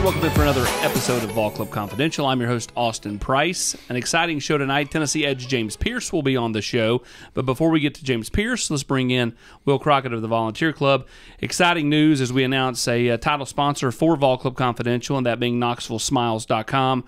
Welcome in for another episode of Vol Club Confidential. I'm your host, Austin Price. An exciting show tonight. Tennessee Edge James Pearce will be on the show. But before we get to James Pearce, let's bring in Will Crockett of the Volunteer Club. Exciting news as we announce a title sponsor for Vol Club Confidential, and that being KnoxvilleSmiles.com.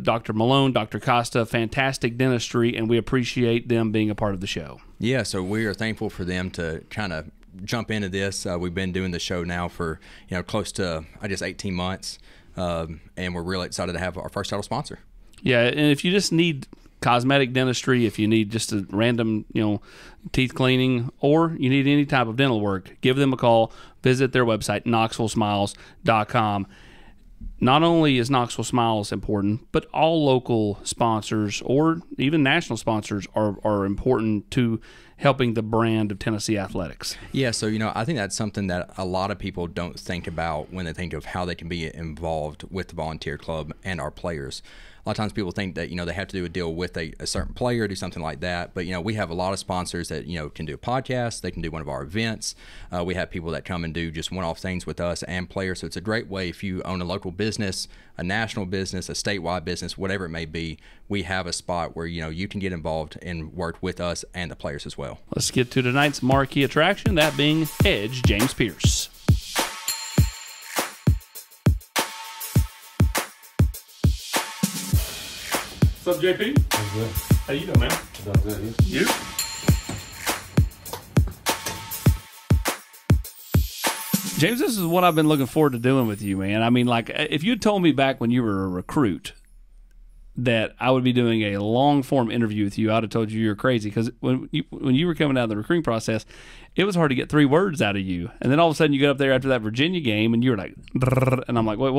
Dr. Malone, Dr. Costa, fantastic dentistry, and we appreciate them being a part of the show. Yeah, so we are thankful for them to kind of jump into this. We've been doing the show now for close to 18 months, and we're really excited to have our first title sponsor. Yeah, and if you just need cosmetic dentistry, if you need just a random teeth cleaning, or you need any type of dental work, give them a call. Visit their website, KnoxvilleSmiles.com. Not only is Knoxville Smiles important, but all local sponsors or even national sponsors are important to helping the brand of Tennessee athletics. Yeah, so I think that's something that a lot of people don't think about when they think of how they can be involved with the volunteer club and our players. A lot of times people think that they have to do a deal with a certain player, do something like that. But we have a lot of sponsors that can do a podcast, they can do one of our events. We have people that come and do just one-off things with us and players. So it's a great way if you own a local business, a national business, a statewide business, whatever it may be. We have a spot where you can get involved and work with us and the players as well. Let's get to tonight's marquee attraction, that being Edge James Pearce. What's up, JP? I'm good. How you doing, man? I'm good. You? James, this is what I've been looking forward to doing with you, man. I mean, like, if you had told me back when you were a recruit that I would be doing a long-form interview with you, I would have told you you're crazy. Because when you were coming out of the recruiting process, it was hard to get 3 words out of you. And then all of a sudden you get up there after that Virginia game and you were like, and I'm like, wait,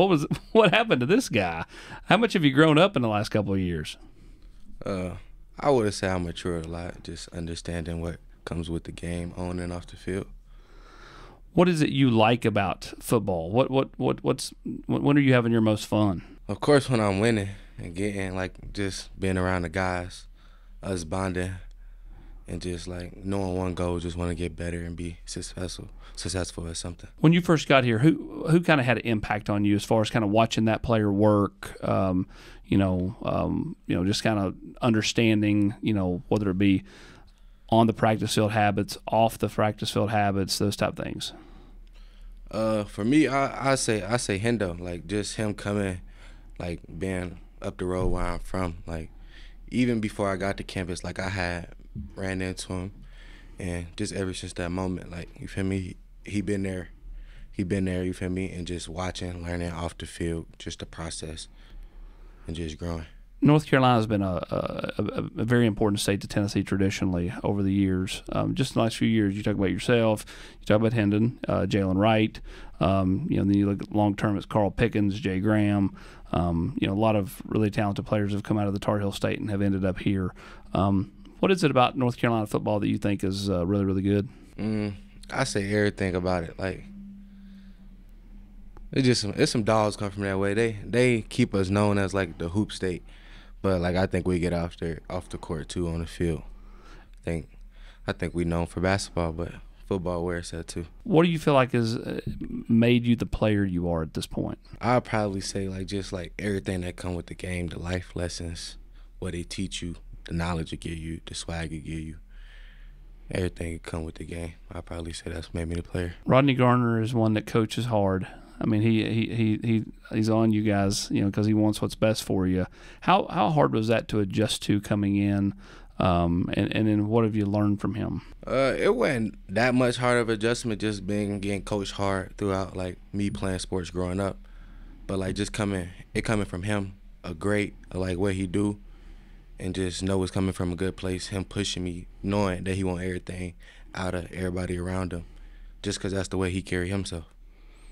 what happened to this guy? How much have you grown up in the last couple of years? I would have said I matured a lot, just understanding what comes with the game on and off the field. What is it you like about football? When are you having your most fun? Of course, when I'm winning and getting just being around the guys, us bonding, and just knowing one goal, just want to get better and be successful at something. When you first got here, who kind of had an impact on you as far as kind of watching that player work? Just kind of understanding, whether it be on the practice field habits, off the practice field habits, those type of things. For me, I say Hendo, just him coming, being up the road where I'm from, even before I got to campus, I had ran into him, and just ever since that moment, you feel me, he been there, you feel me, and just watching, learning off the field, just the process, and just growing. North Carolina has been a very important state to Tennessee traditionally over the years. Just the last few years, you talk about yourself, you talk about Hendon, Jalen Wright. Then you look long term, it's Carl Pickens, Jay Graham. A lot of really talented players have come out of the Tar Heel State and have ended up here. What is it about North Carolina football that you think is really, really good? I say everything about it. It's some dogs come from that way. They keep us known as the hoop state. But I think we get off the court too on the field. I think we known for basketball, but football where it's at too. What do you feel like has made you the player you are at this point? I'd probably say just everything that come with the game, the life lessons, what they teach you, the knowledge it give you, the swag it give you. Everything that come with the game. I'd probably say that's made me the player. Rodney Garner is one that coaches hard. I mean, he's on you guys, because he wants what's best for you. How hard was that to adjust to coming in, and then what have you learned from him? It wasn't that much hard of adjustment, just getting coached hard throughout me playing sports growing up, but just coming from him, a great what he do, and just know it's coming from a good place. Him pushing me, knowing that he want everything out of everybody around him, just because that's the way he carry himself.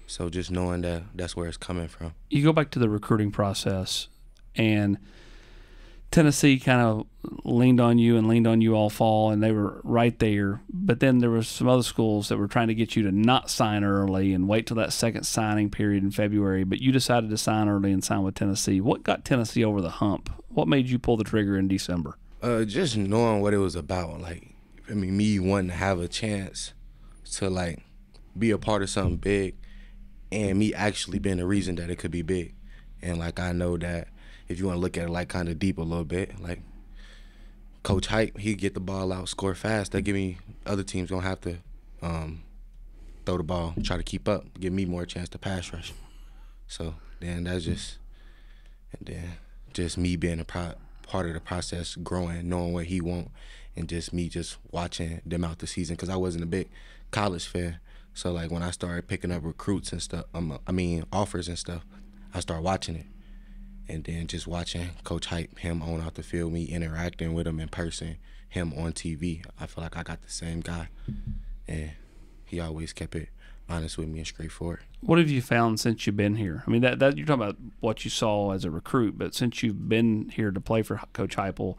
So just knowing that that's where it's coming from. You go back to the recruiting process, and Tennessee kind of leaned on you all fall, and they were right there. But then there was some other schools that were trying to get you to not sign early and wait till that second signing period in February. But you decided to sign early and sign with Tennessee. What got Tennessee over the hump? What made you pull the trigger in December? Just knowing what it was about. Me wanting to have a chance to be a part of something big. and me actually being the reason that it could be big. And like I know that if you want to look at it like kind of deep a little bit, like Coach Hype, he get the ball out, score fast. That give me other teams gonna have to throw the ball, try to keep up, give me more chance to pass rush. So then that's just, and then just me being a part of the process, growing, knowing what he want, and just me just watching them out the season because I wasn't a big college fan. So like when I started picking up recruits and stuff, offers and stuff, I started watching it. And then just watching Coach Hype, him on out the field, me interacting with him in person, him on TV, I feel like I got the same guy. And he always kept it honest with me and straightforward. What have you found since you've been here? I mean, that you're talking about what you saw as a recruit, but since you've been here to play for Coach Heupel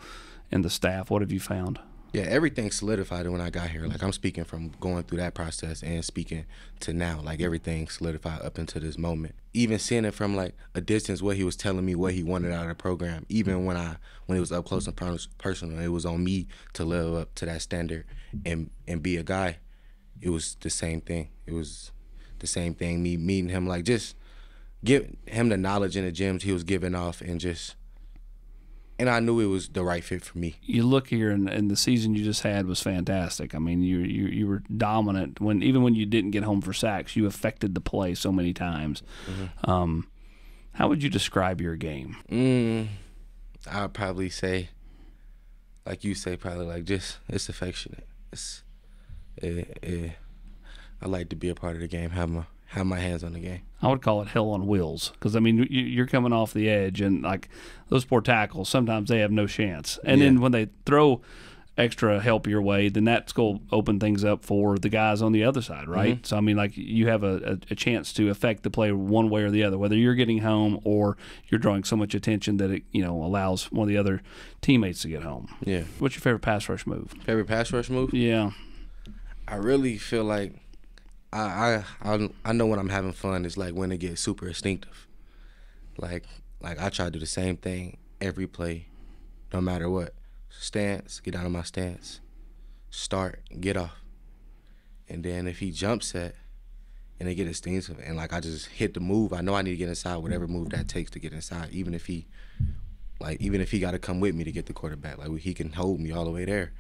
and the staff, what have you found? Yeah, everything solidified when I got here. Like I'm speaking from going through that process and speaking to now. Like everything solidified up until this moment. Even seeing it from like a distance, what he was telling me, what he wanted out of the program. Even when it was up close and personal, it was on me to live up to that standard and be a guy. It was the same thing. It was the same thing. Me meeting him, like just give him the knowledge in the gyms he was giving off, and I knew it was the right fit for me. You look here, and the season you just had was fantastic. I mean, you were dominant. Even when you didn't get home for sacks, you affected the play so many times. Mm-hmm. How would you describe your game? I'd probably say, like you say, probably like just it's affectionate. I like to be a part of the game, have my hands on the game. I would call it hell on wheels because, I mean, you're coming off the edge, and, like, those poor tackles, sometimes they have no chance. And then when they throw extra help your way, then that's going to open things up for the guys on the other side, right? Mm-hmm. So, I mean, like, you have a chance to affect the play one way or the other, whether you're getting home or you're drawing so much attention that it, allows one of the other teammates to get home. Yeah. What's your favorite pass rush move? Favorite pass rush move? Yeah. I really feel like I know when I'm having fun, it's like when it gets super instinctive. Like I try to do the same thing every play, no matter what. Stance, get out of my stance, start, get off. And then if he jump set and they get instinctive and like I just hit the move, I know I need to get inside whatever move that takes to get inside, even if he got to come with me to get the quarterback. Like he can hold me all the way there.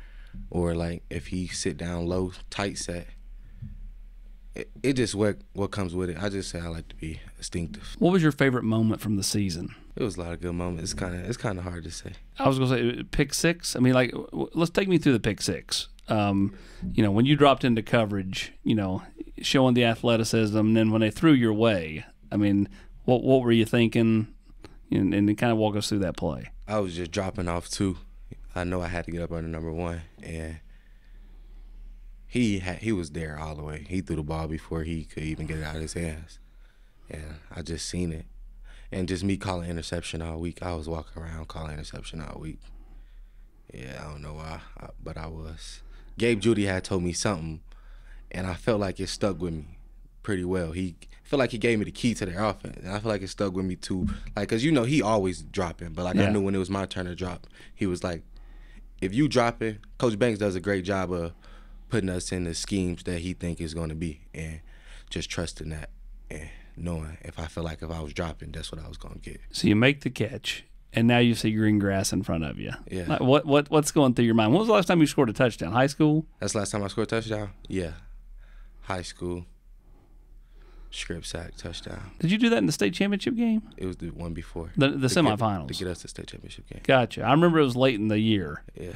Or like if he sit down low, tight set, it just what comes with it. I just say I like to be instinctive. What was your favorite moment from the season? It was a lot of good moments. It's kind of hard to say. I was gonna say pick six. I mean, like, let's take me through the pick six. When you dropped into coverage, showing the athleticism, and then when they threw your way, I mean, what were you thinking? And kind of walk us through that play. I was just dropping off too. I know I had to get up under number one, and he was there all the way. He threw the ball before he could even get it out of his hands, and I just seen it. And just me calling interception all week. I was walking around calling interception all week. Yeah, I don't know why, but I was. Gabe Judy had told me something, and I felt like it stuck with me pretty well. He felt like he gave me the key to their offense, and I feel like it stuck with me too. Like, cause he always dropping, but like I knew when it was my turn to drop, he was like, if you drop it, Coach Banks does a great job of putting us in the schemes that he think is going to be, and just trusting that and knowing if I was dropping, that's what I was going to get. So you make the catch, and now you see green grass in front of you. Yeah. Like, what's going through your mind? When was the last time you scored a touchdown? High school? That's the last time I scored a touchdown? Yeah. High school. Script sack touchdown. Did you do that in the state championship game? It was the one before. The semifinals. To get us to the state championship game. Gotcha. I remember it was late in the year. Yeah.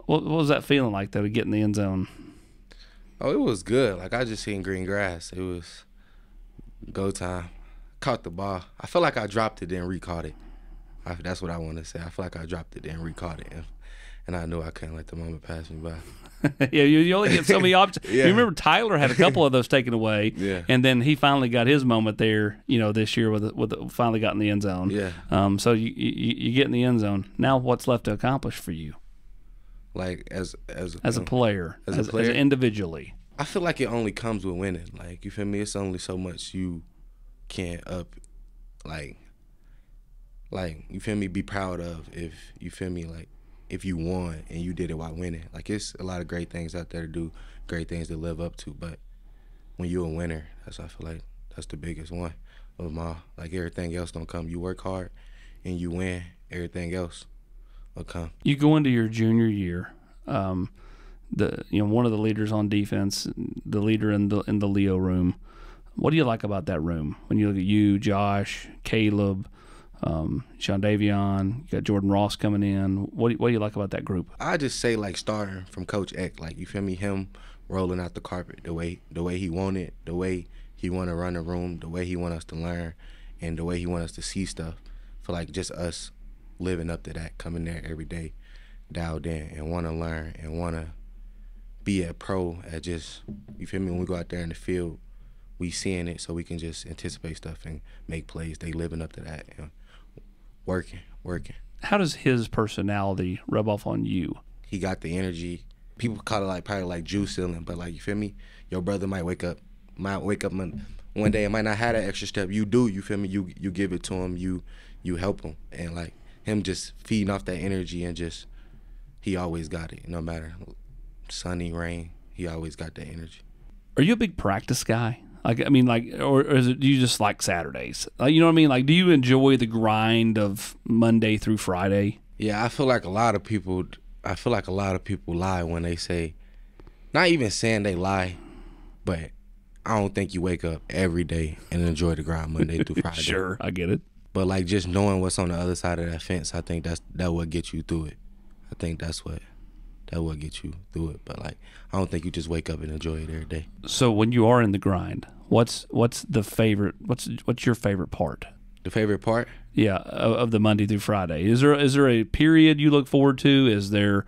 What was that feeling like, though, to get in the end zone? Oh, it was good. Like, I just seen green grass. It was go time. Caught the ball. I felt like I dropped it, then recaught it. That's what I want to say. I feel like I dropped it, then recaught it. And I knew I couldn't let the moment pass me by. Yeah, you only get so many options. Yeah. You remember Tyler had a couple of those taken away, yeah. And then he finally got his moment there, this year with finally got in the end zone. Yeah. So you get in the end zone. Now what's left to accomplish for you? Like as a player, as individually. I feel like it only comes with winning. Like, you feel me? It's only so much you can like you feel me, be proud of if you feel me, like if you won and you did it while winning. Like, it's a lot of great things out there to do, great things to live up to, but when you're a winner, I feel like that's the biggest one of my, like everything else gonna come. You work hard and you win, everything else will come. You go into your junior year, one of the leaders on defense, the leader in the Leo room. What do you like about that room? When you look at you, Josh, Caleb, Sean Davion, you got Jordan Ross coming in. What do you like about that group? I just say like starting from Coach Eck, like you feel me, him rolling out the carpet the way he wanted, the way he want to run the room, the way he want us to learn, and the way he want us to see stuff. For like just us living up to that, coming there every day, dialed in, and want to learn and want to be a pro at just, you feel me, when we go out there in the field, we seeing it so we can just anticipate stuff and make plays. They living up to that and working. How does his personality rub off on you? He got the energy. People call it like probably like juice ceiling, but like you feel me, your brother might wake up one day and might not have that extra step. You do, you feel me? You give it to him, you help him, and like him just feeding off that energy and just he always got it. No matter sunny, rain, he always got that energy. Are you a big practice guy? Like, I mean, like, or is it, do you just like Saturdays? Like, you know what I mean? Like, do you enjoy the grind of Monday through Friday? Yeah, I feel like a lot of people lie when they say, not even saying they lie, but I don't think you wake up every day and enjoy the grind Monday through Friday. Sure, I get it. But like just knowing what's on the other side of that fence, I think that what gets you through it. I think that what gets you through it. But like I don't think you just wake up and enjoy it every day. So when you are in the grind, what's your favorite part? The favorite part? Yeah, of the Monday through Friday. Is there a period you look forward to? Is there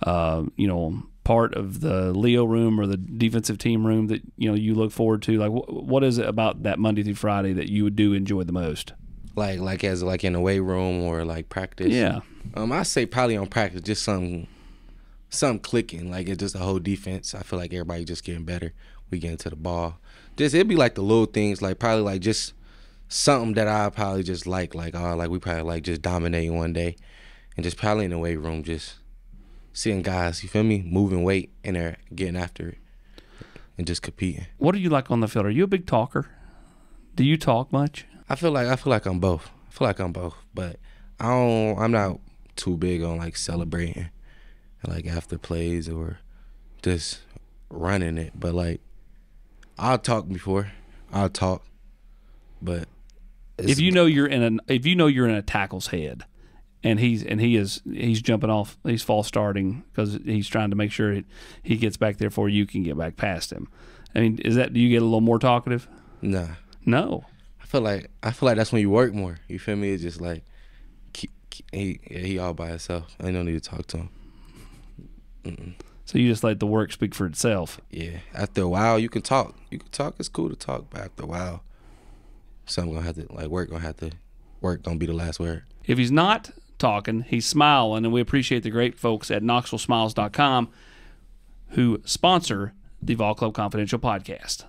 part of the Leo room or the defensive team room that you look forward to? Like what is it about that Monday through Friday that you do enjoy the most? Like as like in the weight room or like practice? Yeah. I say probably on practice, just something clicking. Like it's just a whole defense. I feel like everybody just getting better. We get into the ball. It'd be like the little things, like probably like just something that I probably just like we probably like just dominating one day, and just probably in the weight room, just seeing guys, you feel me, moving weight and they're getting after it and just competing. What are you like on the field? Are you a big talker? Do you talk much? I feel like I'm both. But I'm not too big on like celebrating like after plays or just running it. But like I'll talk, but if you know you're in a tackle's head and he's jumping off, he's false starting because he's trying to make sure he gets back there before you can get back past him. I mean, do you get a little more talkative? Nah. No. I feel like that's when you work more. You feel me? It's just like he all by himself. I don't need to talk to him. Mm-mm. So you just let the work speak for itself. Yeah. After a while, you can talk. It's cool to talk, but after a while, something gonna have to work gonna be the last word. If he's not talking, he's smiling, and we appreciate the great folks at KnoxvilleSmiles.com who sponsor the Vol Club Confidential podcast.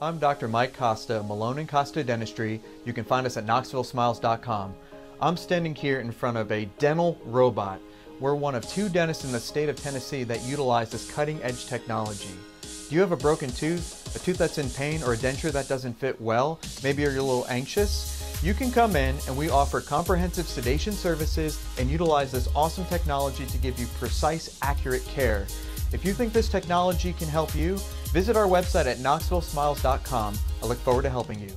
I'm Dr. Mike Costa, Malone & Costa Dentistry. You can find us at KnoxvilleSmiles.com. I'm standing here in front of a dental robot. We're one of 2 dentists in the state of Tennessee that utilize this cutting-edge technology. Do you have a broken tooth, a tooth that's in pain, or a denture that doesn't fit well? Maybe you're a little anxious? You can come in and we offer comprehensive sedation services and utilize this awesome technology to give you precise, accurate care. If you think this technology can help you, visit our website at KnoxvilleSmiles.com. I look forward to helping you.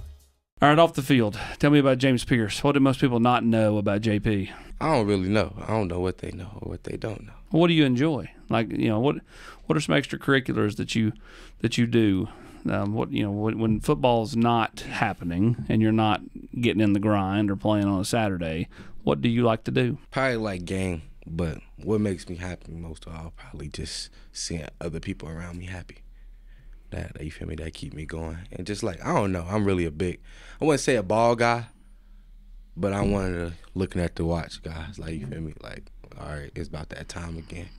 All right, off the field. Tell me about James Pearce. What do most people not know about JP? I don't really know. I don't know what they know or what they don't know. What do you enjoy? Like, what are some extracurriculars that you do? When football's not happening and you're not getting in the grind or playing on a Saturday, what do you like to do? Probably like game, but what makes me happy most of all, probably just seeing other people around me happy. That, you feel me, that keep me going. And just like, I don't know, I'm really I wouldn't say a ball guy, but I'm one of the looking at the watch guys. Like, you feel me, like, all right, it's about that time again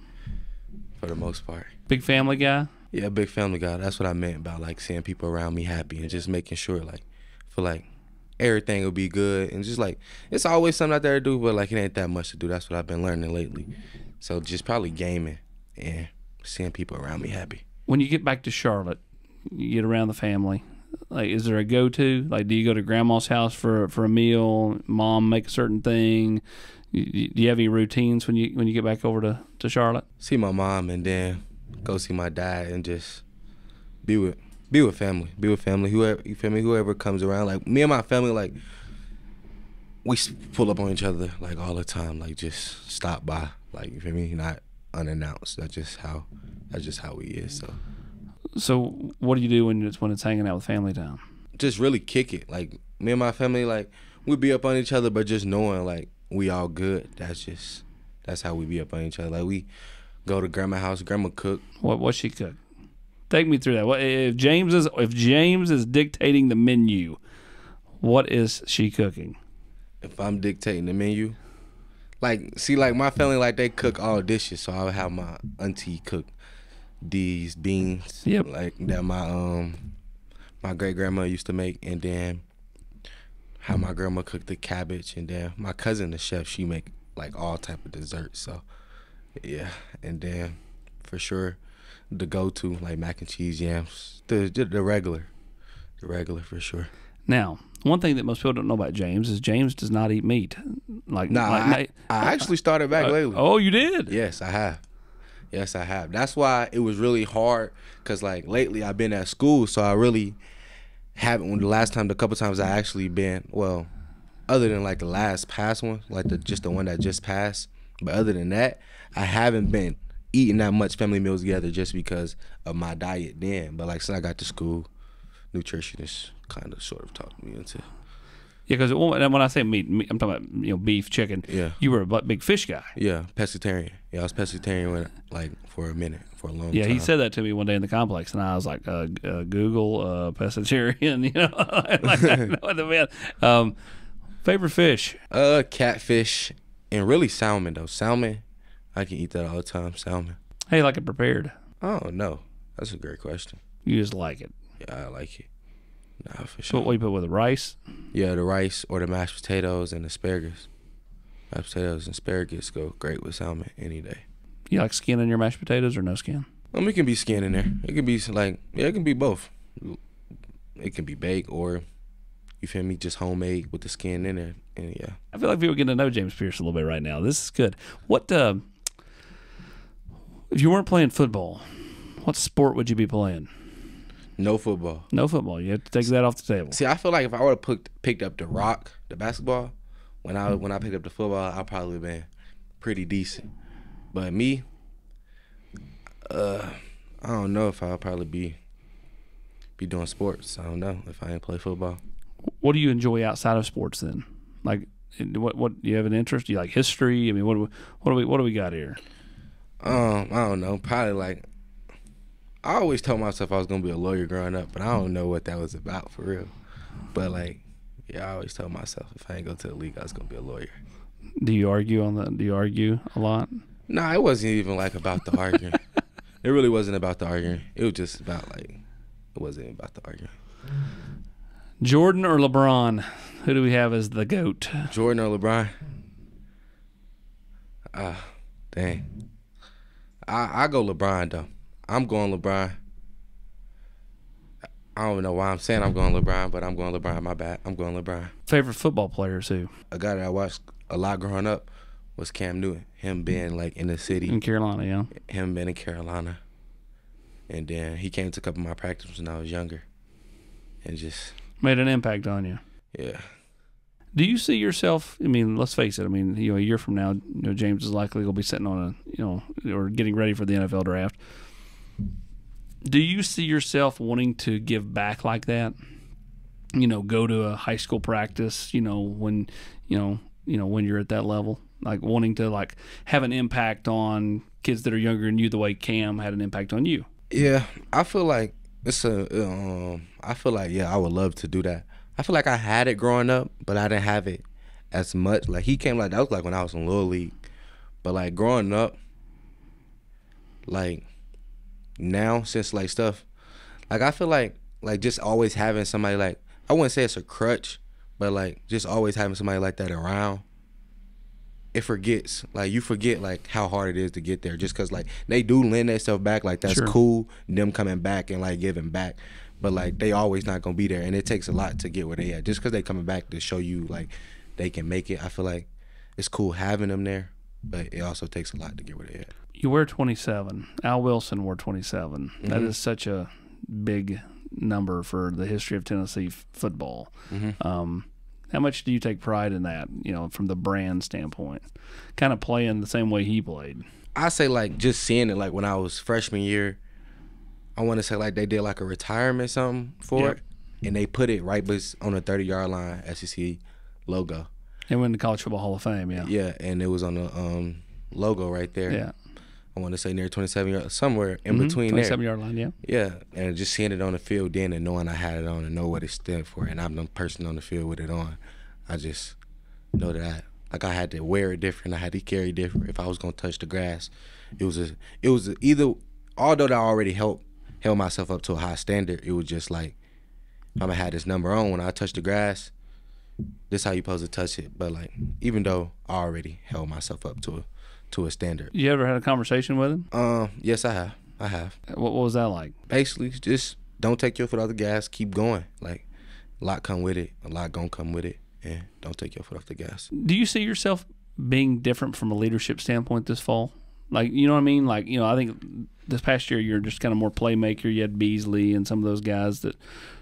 for the most part. Big family guy? Yeah, big family guy. That's what I meant about like seeing people around me happy and just making sure like, feel like everything will be good. And just like, it's always something out there to do, but like it ain't that much to do. That's what I've been learning lately. So just probably gaming and seeing people around me happy. When you get back to Charlotte, you get around the family. Like, is there a go-to? Like, do you go to grandma's house for a meal? Mom make a certain thing? Do you have any routines when you get back over to Charlotte? See my mom and then go see my dad and just be with family. Be with family. Whoever, you feel me? Whoever comes around. Like, me and my family, like, we pull up on each other like all the time. Like, just stop by. Like, you feel me? Not unannounced. That's just how we is. So what do you do when it's hanging out with family time? Just really kick it. Like, me and my family, like, we be up on each other, but just knowing like we all good. That's how we be up on each other. Like, we go to grandma's house. Grandma cook. What she cook? Take me through that. What if James is dictating the menu? What is she cooking? If I'm dictating the menu, like, see, like, my family, like, they cook all dishes, so I would have my auntie cook these beans, yep, like that my great grandma used to make, and then how my grandma cooked the cabbage, and then my cousin, the chef, she make like all type of desserts. So yeah, and then for sure the go-to like mac and cheese, yams, the regular for sure. Now, one thing that most people don't know about James is James does not eat meat. I actually started back lately. Oh, you did? Yes, I have. That's why it was really hard, because like lately I've been at school, so I really haven't. The couple times I actually been, well, other than like the past one, like the one that just passed, but other than that, I haven't been eating that much family meals together just because of my diet then. But like since I got to school, nutritionists kind of sort of talked me into. Yeah, because when I say meat, I'm talking about beef, chicken. Yeah. You were a big fish guy. Yeah, pescatarian. Yeah, I was pescatarian for a minute, for a long time. Yeah, he said that to me one day in the complex, and I was like, Google pescatarian, like I know what it meant. Favorite fish? Catfish and really salmon though. Salmon, I can eat that all the time. Salmon. How you like it prepared? Oh no, that's a great question. You just like it? Yeah, I like it. Nah, for sure. What you put with the rice? Yeah, the rice or the mashed potatoes and asparagus. Mashed potatoes and asparagus go great with salmon any day. You like skin in your mashed potatoes or no skin? It can be skin in there. It can be like, yeah, it can be both. It can be baked or, you feel me, just homemade with the skin in there. And yeah. I feel like people are getting to know James Pearce a little bit right now. This is good. What if you weren't playing football, what sport would you be playing? No football. No football. You have to take that off the table. See, I feel like if I would have picked up the rock, the basketball, when I picked up the football, I'd probably been pretty decent. But me, I don't know if I'll probably be doing sports. I don't know if I ain't play football. What do you enjoy outside of sports then? Like, what do you have an interest? Do you like history? I mean, what do we got here? I don't know. Probably like, I always told myself I was gonna be a lawyer growing up, but I don't know what that was about for real. But like, yeah, I always told myself if I ain't go to the league, I was gonna be a lawyer. Do you argue a lot? Nah, it wasn't even like about the arguing. It really wasn't about the arguing. It was just about like, it wasn't about the arguing. Jordan or LeBron? Who do we have as the GOAT? Jordan or LeBron? Dang. I go LeBron though. I'm going LeBron. I don't know why I'm saying I'm going LeBron, but I'm going LeBron. My bad. I'm going LeBron. Favorite football players who? A guy that I watched a lot growing up was Cam Newton. Him being like in the city. In Carolina, yeah. Him being in Carolina. And then he came to a couple of my practices when I was younger. And just made an impact on you. Yeah. Do you see yourself, I mean, let's face it, I mean, a year from now, James is likely going to be sitting on or getting ready for the NFL draft. Do you see yourself wanting to give back like that? Go to a high school practice, when you're at that level, like wanting to like have an impact on kids that are younger than you the way Cam had an impact on you. Yeah, I feel like I would love to do that. I feel like I had it growing up, but I didn't have it as much. Like he came, like that was like when I was in Little League. But like growing up, like now since like stuff, like I feel like just always having somebody, like I wouldn't say it's a crutch, but like just always having somebody like that around it forgets. Like, you forget, like, how hard it is to get there just because, like, they do lend themselves back. Like, that's Sure. cool, them coming back and, like, giving back. But, like, they always not going to be there. And it takes a lot to get where they at. Just because they coming back to show you, like, they can make it, I feel like it's cool having them there. But it also takes a lot to get where they at. You wear 27. Al Wilson wore 27. Mm-hmm. That is such a big number for the history of Tennessee football. Mm-hmm. How much do you take pride in that, you know, from the brand standpoint? Kind of playing the same way he played. I say, like, just seeing it, like, when I was freshman year, I want to say, like, they did, like, a retirement something for Yep. it, and they put it right on the 30-yard line, SEC logo. And went to College Football Hall of Fame, yeah. Yeah, and it was on the logo right there. Yeah. I want to say near 27 yards, somewhere in between there. 27-yard line, yeah. Yeah, and just seeing it on the field then and knowing I had it on and know what it stood for, and I'm the person on the field with it on, I just know that I had to wear it different. I had to carry it different. If I was gonna touch the grass, it was either, although I already held myself up to a high standard, it was just like, I'm gonna have this number on when I touch the grass. This how you supposed to touch it. But, like, even though I already held myself up to a standard. You ever had a conversation with him? Yes, I have. What was that like? Basically, just don't take your foot off the gas. Keep going. Like, a lot come with it. A lot gonna come with it. And don't take your foot off the gas. Do you see yourself being different from a leadership standpoint this fall? Like, you know what I mean? Like, you know, I think this past year you're just kind of more playmaker. You had Beasley and some of those guys that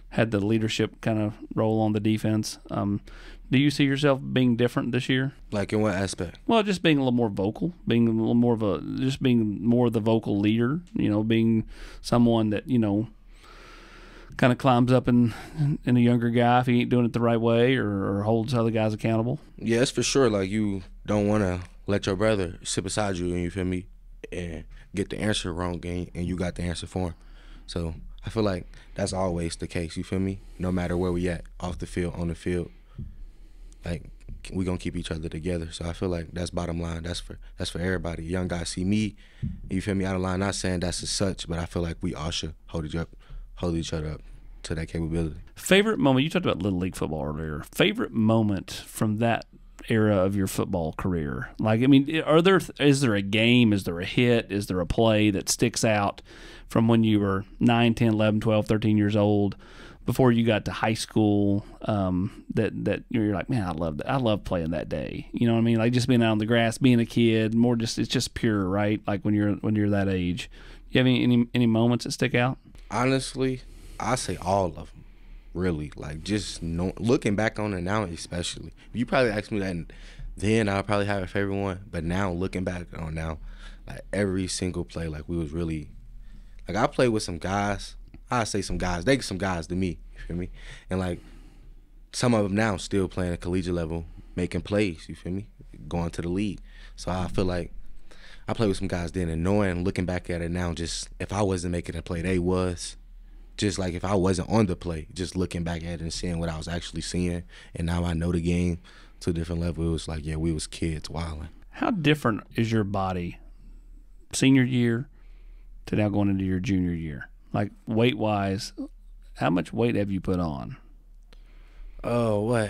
had the leadership kind of role on the defense. Do you see yourself being different this year? Like, in what aspect? Well, just being a little more vocal, being a little more of just being more of the vocal leader, you know, being someone that, you know, kind of climbs up in a younger guy if he ain't doing it the right way or holds other guys accountable. Yeah, it's for sure. Like, you don't want to let your brother sit beside you, and you feel me, and get the answer wrong, and you got the answer for him. So I feel like that's always the case, you feel me? No matter where we at, off the field, on the field, like, we gonna keep each other together. So I feel like that's bottom line. That's for everybody. Young guys see me, you feel me, out of line. Not saying that's as such, but I feel like we all should hold each other up to that capability. Favorite moment, you talked about Little League football earlier. Favorite moment from that era of your football career? Like, I mean, is there a game, is there a hit, is there a play that sticks out from when you were 9, 10, 11, 12, 13 years old before you got to high school, that you're like, man, I love that. I love playing that day. You know what I mean? Like, just being out on the grass, being a kid, more just, it's just pure, right? Like when you're that age. You have any moments that stick out? Honestly, I say all of them, really. Like, just looking back on it now, especially. If you probably asked me that then, I'll probably have a favorite one. But now, looking back on now, like, every single play, like, we was really, like, I played with some guys. I say some guys. They some guys to me, you feel me? And, like, some of them now still playing at collegiate level, making plays, you feel me? Going to the league. So I feel like I played with some guys then, and knowing, looking back at it now, just if I wasn't making a play, they was. Just like if I wasn't on the play, just looking back at it and seeing what I was actually seeing, and now I know the game to a different level. It was like, yeah, we was kids wilding. How different is your body senior year to now going into your junior year? Like, weight-wise, how much weight have you put on? Oh, what?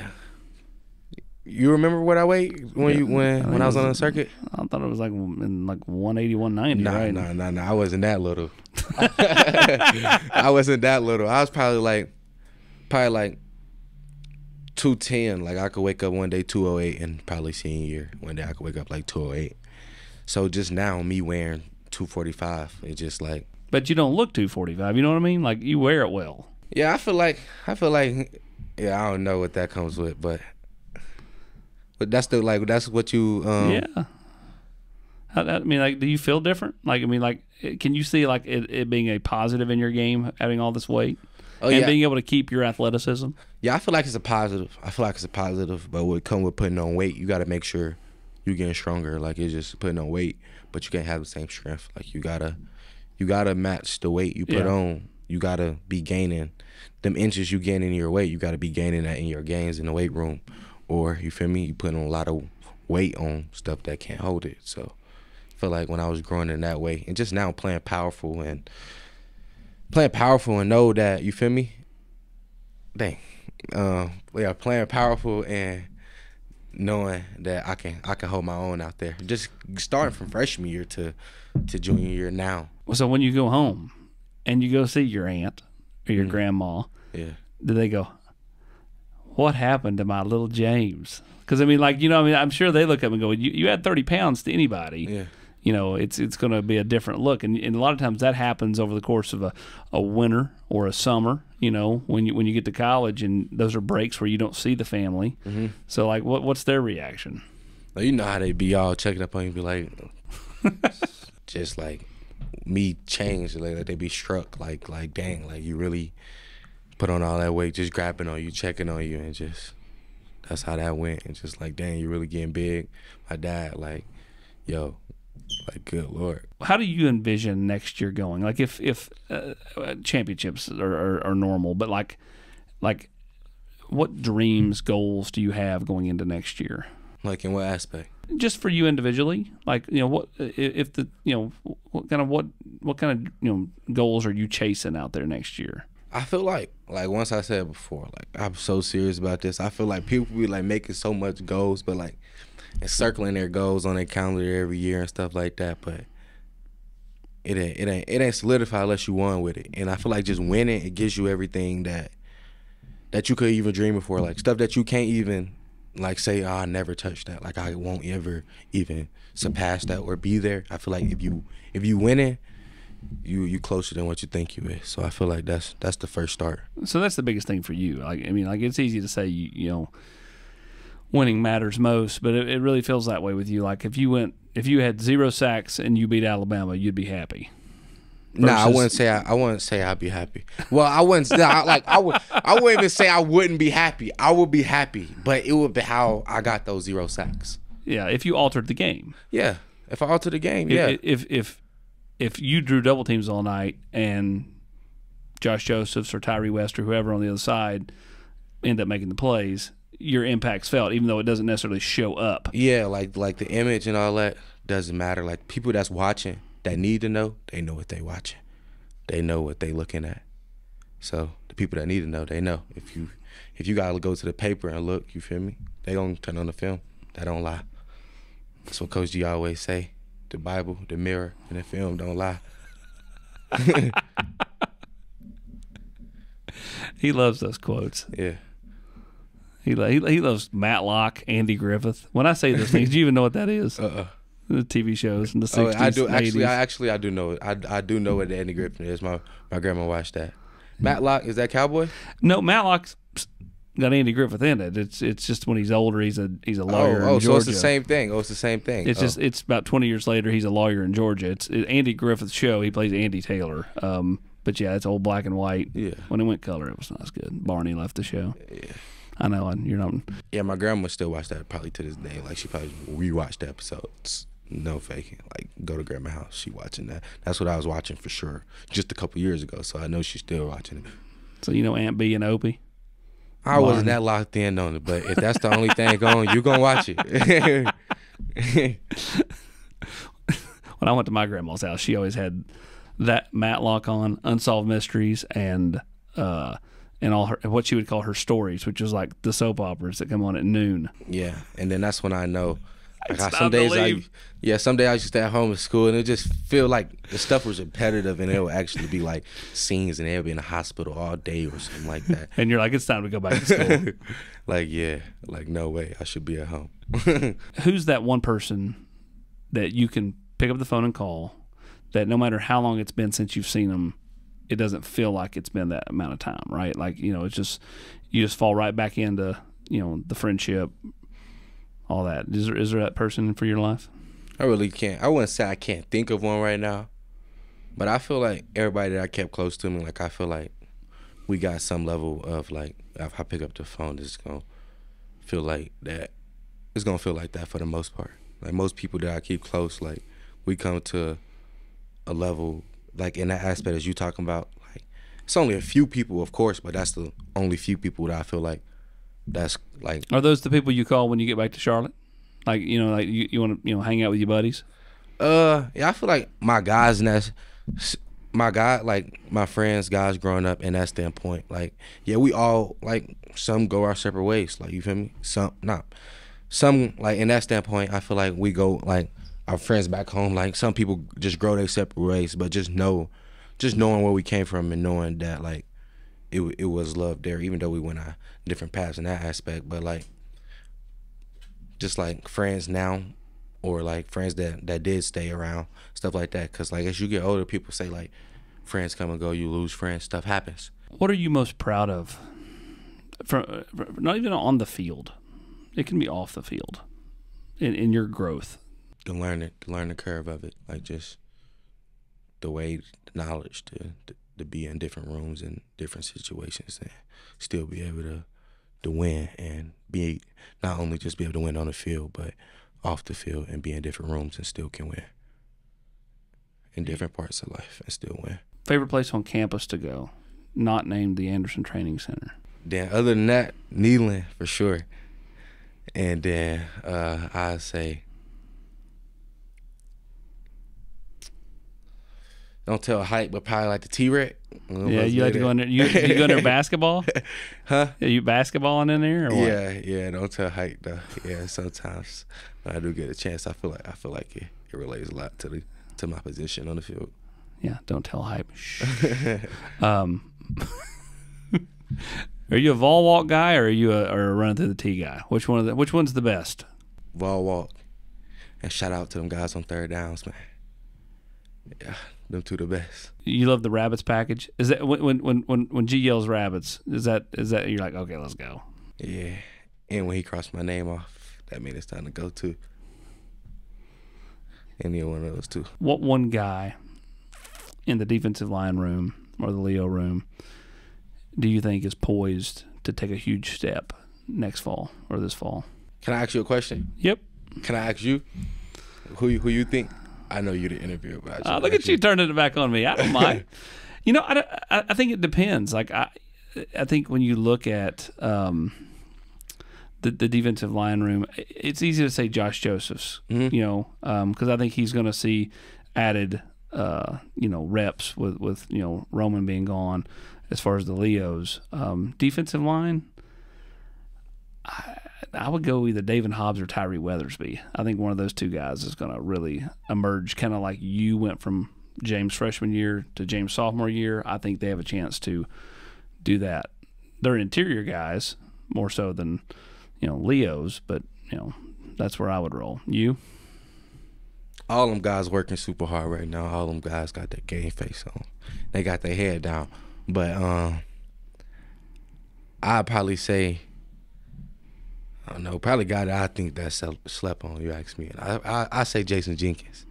You remember what I weighed when I was on the circuit? I thought it was like in like 180, 190, right? No. I wasn't that little. I wasn't that little. I was probably like 210. Like, I could wake up one day 208, and probably senior year one day I could wake up like 208. So just now, me wearing 245, it's just like. But you don't look 245. You know what I mean? Like, you wear it well. Yeah, I feel like, yeah, I don't know what that comes with, but that's that's what you. Yeah. I mean, like, do you feel different? Like, I mean, like, can you see like it being a positive in your game, having all this weight, and being able to keep your athleticism? Yeah, I feel like it's a positive. But what come with putting on weight, you got to make sure you're getting stronger. Like, it's just putting on weight, but you can't have the same strength. Like, you gotta match the weight you put on. You gotta be gaining them inches you gain in your weight. You gotta be gaining that in your gains in the weight room, or you feel me? You putting a lot of weight on stuff that can't hold it. So I feel like when I was growing in that way, and just now playing powerful and know that, you feel me? Dang, playing powerful and knowing that I can hold my own out there. Just starting from freshman year to junior year now. So when you go home and you go see your aunt or your grandma, Yeah. do they go, what happened to my little James? Because, I mean, like, you know, I mean, I'm sure they look up and go, you add 30 pounds to anybody. Yeah. You know, it's going to be a different look. And a lot of times that happens over the course of a winter or a summer, you know, when you get to college, and those are breaks where you don't see the family. Mm-hmm. So, like, what's their reaction? You know how they be all checking up on you, be like, just like me changed, like they be struck, like dang, like you really put on all that weight, just grabbing on you, checking on you, and just that's how that went. And just like, dang, you really getting big. My dad, like, yo, like, good Lord. How do you envision next year going? Like, if championships are normal, but like what dreams, goals do you have going into next year? Like, in what aspect? Just for you individually, like, you know, what if the, you know, what kind of you know, goals are you chasing out there next year? I feel like once I said before, like, I'm so serious about this. I feel like people be like making so much goals, but like, and circling their goals on their calendar every year and stuff like that. But it ain't solidified unless you won with it. And I feel like just winning, it gives you everything that you could even dream of for, like stuff that you can't even like say, oh, I never touch that. Like, I won't ever even surpass that or be there. I feel like if you win it, you closer than what you think you is. So I feel like that's the first start. So that's the biggest thing for you. Like, I mean, like, it's easy to say, you know, winning matters most, but it really feels that way with you. Like, if you had 0 sacks and you beat Alabama, you'd be happy. No, I wouldn't say I'd be happy. Well, I wouldn't. I wouldn't even say I wouldn't be happy. I would be happy, but it would be how I got those 0 sacks. Yeah, if you altered the game. Yeah, if I altered the game, yeah. If you drew double teams all night and Josh Josephs or Tyree West or whoever on the other side end up making the plays, your impact's felt, even though it doesn't necessarily show up. Yeah, like the image and all that doesn't matter. Like, people that's watching, that need to know, they know what they watching. They know what they looking at. So the people that need to know, they know. If you gotta go to the paper and look, you feel me? They gonna turn on the film. That don't lie. That's what Coach G always say. The Bible, the mirror, and the film don't lie. He loves those quotes. Yeah. He loves Matlock, Andy Griffith. When I say those things, do you even know what that is? The TV shows in the 60s. I do. Actually, I do know it. I do know what Andy Griffith is. My grandma watched that. Matlock, is that Cowboy? No, Matlock's got Andy Griffith in it. It's just when he's older, he's a lawyer in Georgia. So it's the same thing. It's the same thing. It's just it's about 20 years later. He's a lawyer in Georgia. It's Andy Griffith's show. He plays Andy Taylor. But yeah, it's old black and white. Yeah. When it went color, it was not as good. Barney left the show. Yeah. I know, and you're not. Yeah, my grandma still watch that probably to this day. Like, she probably rewatched the episodes. No faking. Like, go to grandma's house, she watching that. That's what I was watching for sure, just a couple years ago. So I know she's still watching it. So you know Aunt B and Opie. I wasn't that locked in on it, but if that's the only thing going, you gonna watch it. When I went to my grandma's house, she always had that Matlock on, Unsolved Mysteries, and all her what she would call her stories, which was like the soap operas that come on at noon. Yeah, and then that's when I know. Like, some days some days I used to stay at home at school, and it just feel like the stuff was repetitive, and it would actually be like scenes, and they'll be in the hospital all day or something like that. And you're like, it's time to go back to school. Like, yeah, like, no way, I should be at home. Who's that one person that you can pick up the phone and call, that no matter how long it's been since you've seen them, it doesn't feel like it's been that amount of time, right? Like, you know, it's just, you just fall right back into, you know, the friendship, all that. Is there that person for your life? I really can't. I wouldn't say I can't think of one right now, but I feel like everybody that I kept close to me, like, I feel like we got some level of, like, if I pick up the phone, it's going to feel like that. It's going to feel like that for the most part. Like, most people that I keep close, like, we come to a level, like, in that aspect as you talking about, like, it's only a few people, of course, but that's the only few people that I feel like that's, like. Are those the people you call when you get back to Charlotte? Like, you know, like you want to, you know, hang out with your buddies? Yeah, I feel like my guys, and that's my guy, like, my friends, guys growing up, in that standpoint, like, yeah, we all, like, some go our separate ways, like, you feel me? Some not. some like in that standpoint, I feel like we go like our friends back home. Like some people just grow their separate ways, but just knowing where we came from and knowing that like it was love there, even though we went our different paths in that aspect. But like just like friends now, or like friends that did stay around, stuff like that. Because like as you get older, people say like friends come and go, you lose friends, stuff happens. What are you most proud of? From not even on the field, it can be off the field. In your growth, To learn the curve of it, like just the way, the knowledge to be in different rooms and different situations and still be able to win and be not only just be able to win on the field but off the field and be in different rooms and still can win in different parts of life and still win. Favorite place on campus to go, not named the Anderson Training Center. Then other than that, Neyland for sure. And then I'd say, don't tell hype, but probably like the T-Rex. Yeah, you like to go in there. You go in there basketball? Huh? Are you basketballing in there or what? Yeah. Don't tell hype though. Yeah, sometimes when I do get a chance, I feel like it relates a lot to my position on the field. Yeah, don't tell hype. Shh. Are you a Vol walk guy or are you a running through the tee guy? Which one's the best? Vol walk. And shout out to them guys on third downs, man. Yeah, them two the best. You love the rabbits package? Is that when G yells rabbits? Is that you're like, okay, let's go? Yeah, and when he crossed my name off, that means it's time to go too. Any one of those two. What one guy in the defensive line room or the Leo room do you think is poised to take a huge step next fall or this fall? Can I ask you a question? Yep. Can I ask you who you think? I know you the interviewer, but Look at you turning it back on me. I don't mind. I think it depends. Like I think when you look at the defensive line room, it's easy to say Josh Josephs. Mm-hmm. Because I think he's going to see added reps with Roman being gone. As far as the Leos, defensive line, I would go either David Hobbs or Tyree Weathersby. I think one of those two guys is going to really emerge, kind of like you went from James freshman year to James sophomore year. I think they have a chance to do that. They're interior guys more so than Leos, but that's where I would roll. You? All them guys working super hard right now. All them guys got their game face on. They got their head down. But I'd probably say, I don't know, probably guy that I think that slept on, you ask me. I say Jason Jenkins.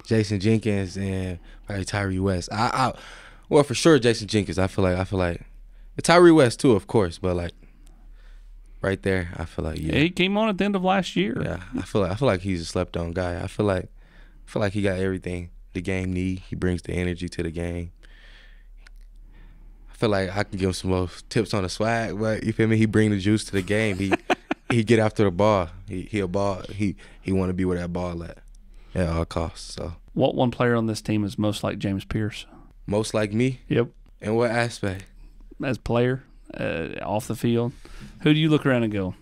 Jason Jenkins and probably Tyree West. Well, for sure Jason Jenkins. I feel like Tyree West too, of course, but like right there, I feel like Yeah, he came on at the end of last year. Yeah, I feel like he's a slept on guy. I feel like he got everything the game need. He brings the energy to the game. I feel like I can give him some more tips on the swag, but you feel me? He bring the juice to the game. He get after the ball. He a ball. He want to be where that ball at all costs. So what one player on this team is most like James Pearce? Most like me? Yep. In what aspect? As player, off the field, who do you look around and go,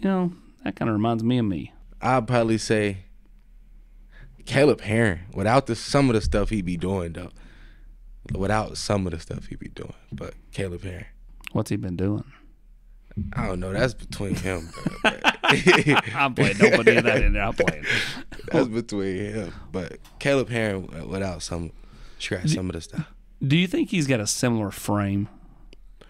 that kind of reminds me of me? I'd probably say Caleb Herring. Without some of the stuff he be doing though. Without some of the stuff he be doing, but Caleb Herring. What's he been doing? I don't know. That's between him. I'm playing. Don't put any of that in there. I'm playing. That's between him. But Caleb Herring, without some of the stuff. Do you think he's got a similar frame?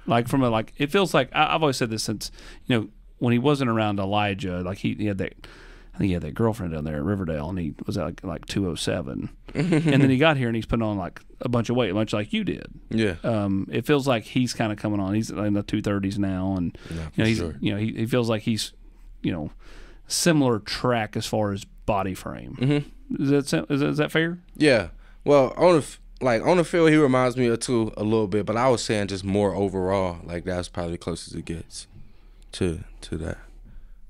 Like it feels like I've always said this since when he wasn't around Elijah. Like he had that. I think he had that girlfriend down there at Riverdale, and he was at like 207. And then he got here, and he's putting on like a bunch of weight, much like you did. Yeah. It feels like he's kind of coming on. He's in the 230s now, and he feels like he's similar track as far as body frame. Mm-hmm. Is that fair? Yeah. Well, on the field, he reminds me of too a little bit, but I was saying just more overall. Like that's probably the closest it gets to that.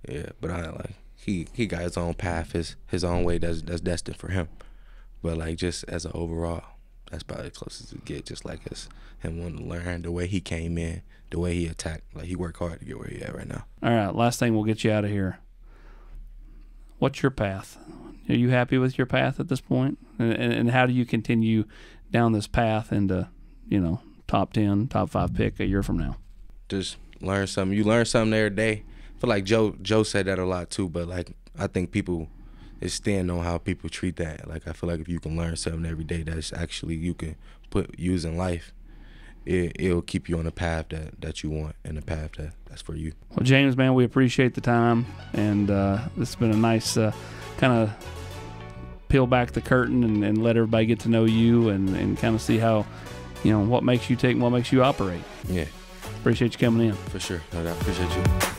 Yeah, but I like. He got his own path, his own way that's destined for him. But like just as an overall, that's probably the closest to get. Just like as him wanting to learn the way he came in, the way he attacked. Like he worked hard to get where he at right now. All right, last thing, we'll get you out of here. what's your path? Are you happy with your path at this point? And how do you continue down this path into, top 10, top 5 pick a year from now? Just learn something. You learn something every day. I feel like Joe said that a lot too, but like I think people it's stand on how people treat that. Like I feel like if you can learn something every day that's actually you can use in life, it'll keep you on the path that you want and the path that's for you. Well, James, man, we appreciate the time, and this has been a nice kind of peel back the curtain and let everybody get to know you and kind of see how, what makes you tick and what makes you operate. Yeah. Appreciate you coming in. For sure. No doubt. Appreciate you.